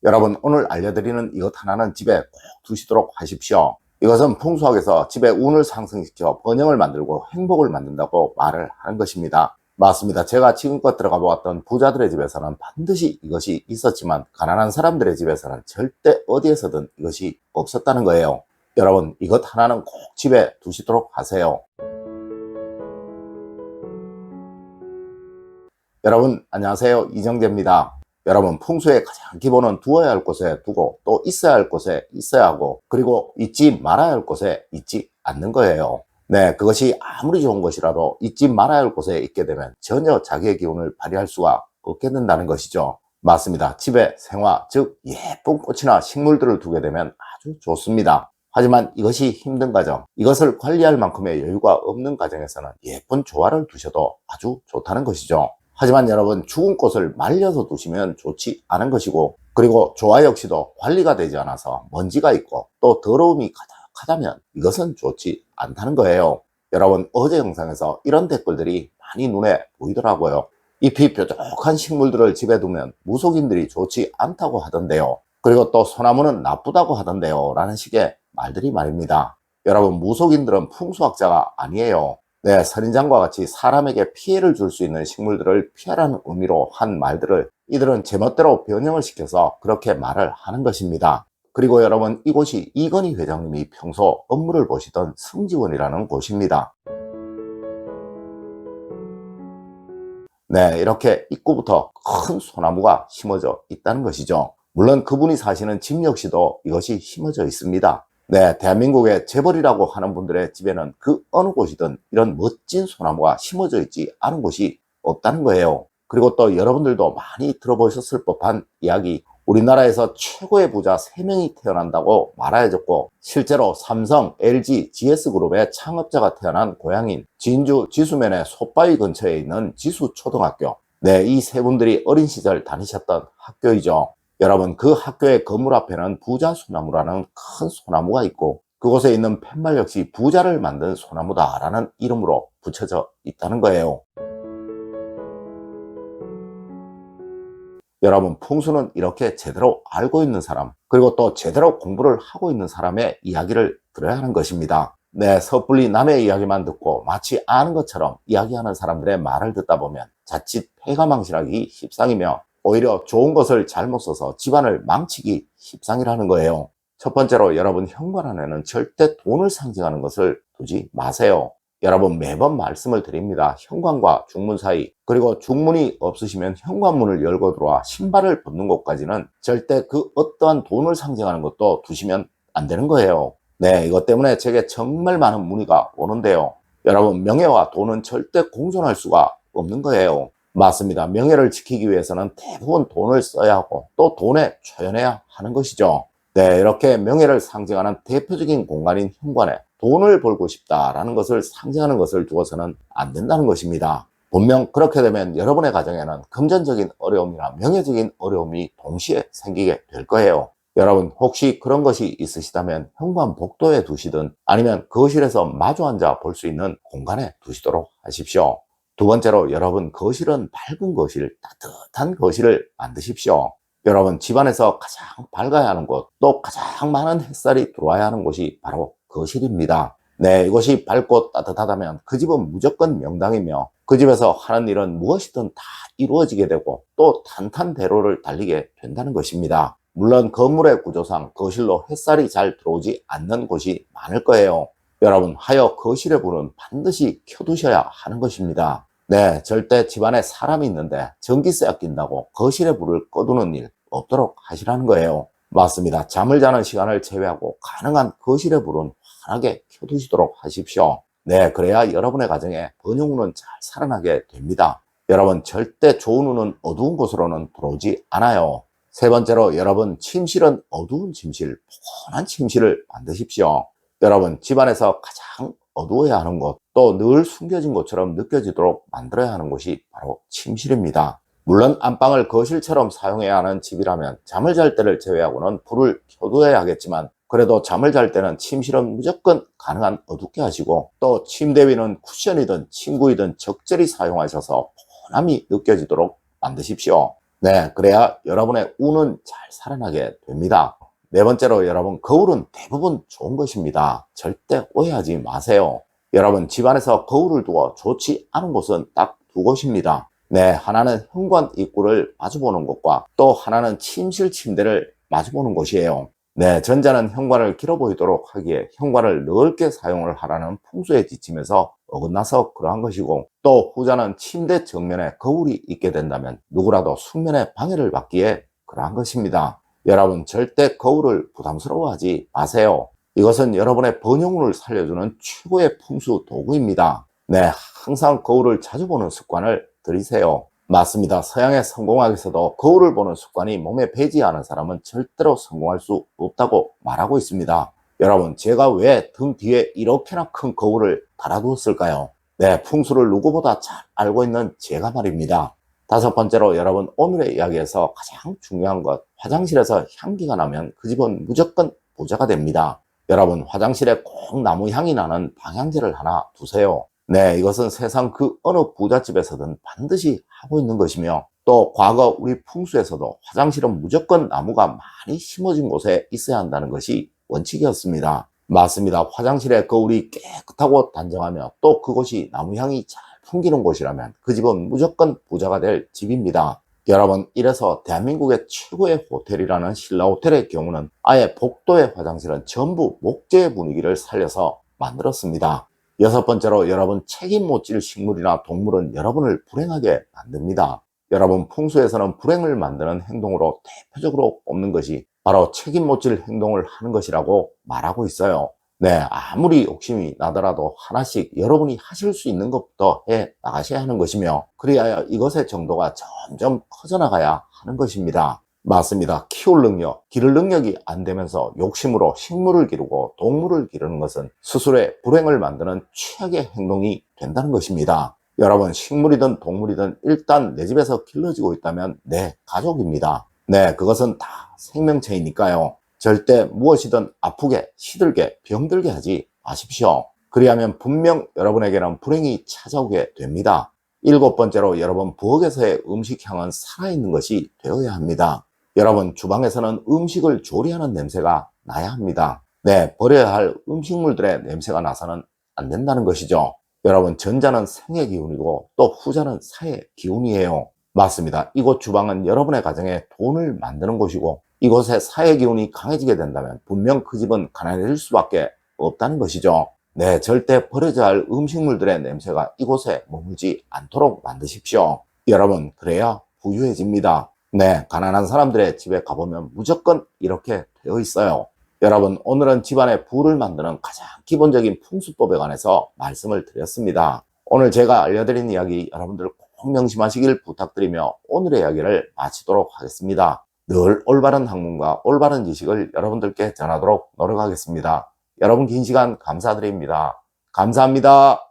여러분, 오늘 알려드리는 이것 하나는 집에 꼭 두시도록 하십시오. 이것은 풍수학에서 집의 운을 상승시켜 번영을 만들고 행복을 만든다고 말을 하는 것입니다. 맞습니다. 제가 지금껏 들어가 보았던 부자들의 집에서는 반드시 이것이 있었지만 가난한 사람들의 집에서는 절대 어디에서든 이것이 없었다는 거예요. 여러분, 이것 하나는 꼭 집에 두시도록 하세요. 여러분, 안녕하세요. 이정재입니다. 여러분, 풍수의 가장 기본은 두어야 할 곳에 두고 또 있어야 할 곳에 있어야 하고, 그리고 잊지 말아야 할 곳에 잊지 않는 거예요. 네, 그것이 아무리 좋은 것이라도 잊지 말아야 할 곳에 있게 되면 전혀 자기의 기운을 발휘할 수가 없게 된다는 것이죠. 맞습니다. 집에 생화, 즉 예쁜 꽃이나 식물들을 두게 되면 아주 좋습니다. 하지만 이것이 힘든 가정, 이것을 관리할 만큼의 여유가 없는 가정에서는 예쁜 조화를 두셔도 아주 좋다는 것이죠. 하지만 여러분, 죽은 꽃을 말려서 두시면 좋지 않은 것이고, 그리고 조화 역시도 관리가 되지 않아서 먼지가 있고 또 더러움이 가득하다면 이것은 좋지 않다는 거예요. 여러분, 어제 영상에서 이런 댓글들이 많이 눈에 보이더라고요. 잎이 뾰족한 식물들을 집에 두면 무속인들이 좋지 않다고 하던데요. 그리고 또 소나무는 나쁘다고 하던데요, 라는 식의 말들이 말입니다. 여러분, 무속인들은 풍수학자가 아니에요. 네, 선인장과 같이 사람에게 피해를 줄 수 있는 식물들을 피하라는 의미로 한 말들을 이들은 제멋대로 변형을 시켜서 그렇게 말을 하는 것입니다. 그리고 여러분, 이곳이 이건희 회장님이 평소 업무를 보시던 승지원이라는 곳입니다. 네, 이렇게 입구부터 큰 소나무가 심어져 있다는 것이죠. 물론 그분이 사시는 집 역시도 이것이 심어져 있습니다. 네, 대한민국의 재벌이라고 하는 분들의 집에는 그 어느 곳이든 이런 멋진 소나무가 심어져 있지 않은 곳이 없다는 거예요. 그리고 또 여러분들도 많이 들어보셨을 법한 이야기, 우리나라에서 최고의 부자 3명이 태어난다고 말하여졌고, 실제로 삼성, LG, GS그룹의 창업자가 태어난 고향인 진주 지수면의 솥바위 근처에 있는 지수초등학교, 네, 이 세 분들이 어린 시절 다니셨던 학교이죠. 여러분, 그 학교의 건물 앞에는 부자 소나무라는 큰 소나무가 있고, 그곳에 있는 팻말 역시 부자를 만든 소나무다라는 이름으로 붙여져 있다는 거예요. 여러분, 풍수는 이렇게 제대로 알고 있는 사람, 그리고 또 제대로 공부를 하고 있는 사람의 이야기를 들어야 하는 것입니다. 네, 섣불리 남의 이야기만 듣고 마치 아는 것처럼 이야기하는 사람들의 말을 듣다 보면 자칫 폐가망신하기 십상이며 오히려 좋은 것을 잘못 써서 집안을 망치기 십상이라는 거예요. 첫 번째로, 여러분, 현관안에는 절대 돈을 상징하는 것을 두지 마세요. 여러분, 매번 말씀을 드립니다. 현관과 중문 사이, 그리고 중문이 없으시면 현관문을 열고 들어와 신발을 벗는 곳까지는 절대 그 어떠한 돈을 상징하는 것도 두시면 안 되는 거예요. 네, 이것 때문에 제게 정말 많은 문의가 오는데요. 여러분, 명예와 돈은 절대 공존할 수가 없는 거예요. 맞습니다. 명예를 지키기 위해서는 대부분 돈을 써야 하고 또 돈에 초연해야 하는 것이죠. 네, 이렇게 명예를 상징하는 대표적인 공간인 현관에 돈을 벌고 싶다라는 것을 상징하는 것을 두어서는 안 된다는 것입니다. 분명 그렇게 되면 여러분의 가정에는 금전적인 어려움이나 명예적인 어려움이 동시에 생기게 될 거예요. 여러분, 혹시 그런 것이 있으시다면 현관 복도에 두시든 아니면 거실에서 마주 앉아 볼 수 있는 공간에 두시도록 하십시오. 두 번째로, 여러분, 거실은 밝은 거실, 따뜻한 거실을 만드십시오. 여러분, 집안에서 가장 밝아야 하는 곳, 또 가장 많은 햇살이 들어와야 하는 곳이 바로 거실입니다. 네, 이것이 밝고 따뜻하다면 그 집은 무조건 명당이며 그 집에서 하는 일은 무엇이든 다 이루어지게 되고 또 탄탄대로를 달리게 된다는 것입니다. 물론 건물의 구조상 거실로 햇살이 잘 들어오지 않는 곳이 많을 거예요. 여러분, 하여 거실의 불은 반드시 켜두셔야 하는 것입니다. 네, 절대 집안에 사람이 있는데 전기세 아낀다고 거실의 불을 꺼두는 일 없도록 하시라는 거예요. 맞습니다. 잠을 자는 시간을 제외하고 가능한 거실의 불은 환하게 켜두시도록 하십시오. 네, 그래야 여러분의 가정에 번영운은 잘 살아나게 됩니다. 여러분, 절대 좋은 운은 어두운 곳으로는 들어오지 않아요. 세 번째로, 여러분, 침실은 어두운 침실, 포근한 침실을 만드십시오. 여러분, 집안에서 가장 어두워야 하는 곳, 또 늘 숨겨진 곳처럼 느껴지도록 만들어야 하는 곳이 바로 침실입니다. 물론 안방을 거실처럼 사용해야 하는 집이라면 잠을 잘 때를 제외하고는 불을 켜두어야 하겠지만, 그래도 잠을 잘 때는 침실은 무조건 가능한 어둡게 하시고, 또 침대 위는 쿠션이든 침구이든 적절히 사용하셔서 포근함이 느껴지도록 만드십시오. 네, 그래야 여러분의 운은 잘 살아나게 됩니다. 네 번째로 여러분, 거울은 대부분 좋은 것입니다. 절대 오해하지 마세요. 여러분, 집안에서 거울을 두어 좋지 않은 곳은 딱 두 곳입니다. 네, 하나는 현관 입구를 마주보는 곳과 또 하나는 침실 침대를 마주보는 곳이에요. 네, 전자는 현관을 길어 보이도록 하기에 현관을 넓게 사용을 하라는 풍수에 지치면서 어긋나서 그러한 것이고, 또 후자는 침대 정면에 거울이 있게 된다면 누구라도 숙면에 방해를 받기에 그러한 것입니다. 여러분, 절대 거울을 부담스러워하지 마세요. 이것은 여러분의 번영운을 살려주는 최고의 풍수 도구입니다. 네, 항상 거울을 자주 보는 습관을 들이세요. 맞습니다. 서양의 성공학에서도 거울을 보는 습관이 몸에 배지 않은 사람은 절대로 성공할 수 없다고 말하고 있습니다. 여러분, 제가 왜 등 뒤에 이렇게나 큰 거울을 달아두었을까요? 네, 풍수를 누구보다 잘 알고 있는 제가 말입니다. 다섯 번째로 여러분, 오늘의 이야기에서 가장 중요한 것, 화장실에서 향기가 나면 그 집은 무조건 부자가 됩니다. 여러분, 화장실에 꼭 나무 향이 나는 방향제를 하나 두세요. 네, 이것은 세상 그 어느 부잣집에서든 반드시 하고 있는 것이며, 또 과거 우리 풍수에서도 화장실은 무조건 나무가 많이 심어진 곳에 있어야 한다는 것이 원칙이었습니다. 맞습니다. 화장실의 거울이 깨끗하고 단정하며 또 그곳이 나무향이 잘 풍기는 곳이라면 그 집은 무조건 부자가 될 집입니다. 여러분, 이래서 대한민국의 최고의 호텔이라는 신라호텔의 경우는 아예 복도의 화장실은 전부 목재 분위기를 살려서 만들었습니다. 여섯 번째로 여러분, 책임 못 질 식물이나 동물은 여러분을 불행하게 만듭니다. 여러분, 풍수에서는 불행을 만드는 행동으로 대표적으로 꼽는 것이 바로 책임 못 질 행동을 하는 것이라고 말하고 있어요. 네, 아무리 욕심이 나더라도 하나씩 여러분이 하실 수 있는 것부터 해 나가셔야 하는 것이며, 그래야 이것의 정도가 점점 커져나가야 하는 것입니다. 맞습니다. 키울 능력, 기를 능력이 안 되면서 욕심으로 식물을 기르고 동물을 기르는 것은 스스로의 불행을 만드는 최악의 행동이 된다는 것입니다. 여러분, 식물이든 동물이든 일단 내 집에서 길러지고 있다면 내 가족입니다. 네, 그것은 다 생명체이니까요. 절대 무엇이든 아프게, 시들게, 병들게 하지 마십시오. 그리하면 분명 여러분에게는 불행이 찾아오게 됩니다. 일곱 번째로 여러분, 부엌에서의 음식향은 살아있는 것이 되어야 합니다. 여러분, 주방에서는 음식을 조리하는 냄새가 나야 합니다. 네, 버려야 할 음식물들의 냄새가 나서는 안 된다는 것이죠. 여러분, 전자는 생의 기운이고 또 후자는 사의 기운이에요. 맞습니다. 이곳 주방은 여러분의 가정에 돈을 만드는 곳이고, 이곳에 사의 기운이 강해지게 된다면 분명 그 집은 가난해질 수밖에 없다는 것이죠. 네, 절대 버려져야 할 음식물들의 냄새가 이곳에 머물지 않도록 만드십시오. 여러분, 그래야 부유해집니다. 네, 가난한 사람들의 집에 가보면 무조건 이렇게 되어 있어요. 여러분, 오늘은 집안에 부를 만드는 가장 기본적인 풍수법에 관해서 말씀을 드렸습니다. 오늘 제가 알려드린 이야기 여러분들 꼭 명심하시길 부탁드리며 오늘의 이야기를 마치도록 하겠습니다. 늘 올바른 학문과 올바른 지식을 여러분들께 전하도록 노력하겠습니다. 여러분, 긴 시간 감사드립니다. 감사합니다.